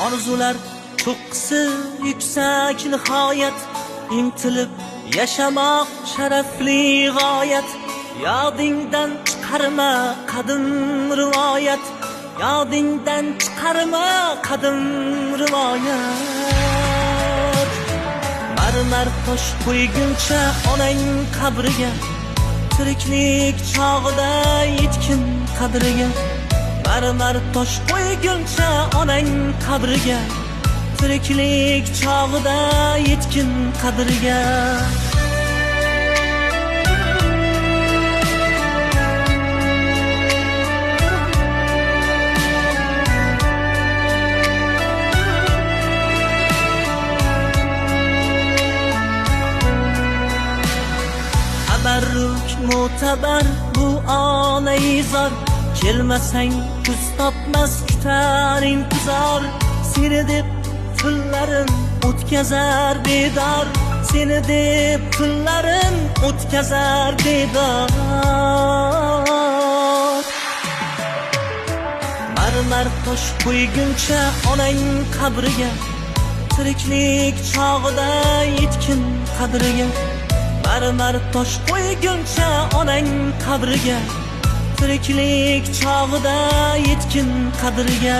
Orzular cho'qqisi yuksak nihoyat, intilib yashamoq sharafli g'oyat. Yodingdan chiqarma qadim rivoyat, yodingdan chiqarma qadim rivoyat. Marmar tosh qo'yguncha onang qabriga, tiriklik chog'ida yetkin qadriga. Marmar tosh qo'yguncha onang qabriga, tiriklik chog'ida yetkin qadriga. Tabarruk mo'tabar bu onai zor, kelmasang kuz topmas kutar intizor. Seni deb tunlarim o'tkazar bedor, seni deb tunlarim o'tkazar bedor. Marmar tosh qo'yguncha onang qabriga, tiriklik chog'ida yetkin qadriga. Marmar tosh qo'yguncha onang qabriga, tiriklik chog'ida yetkin qadriga.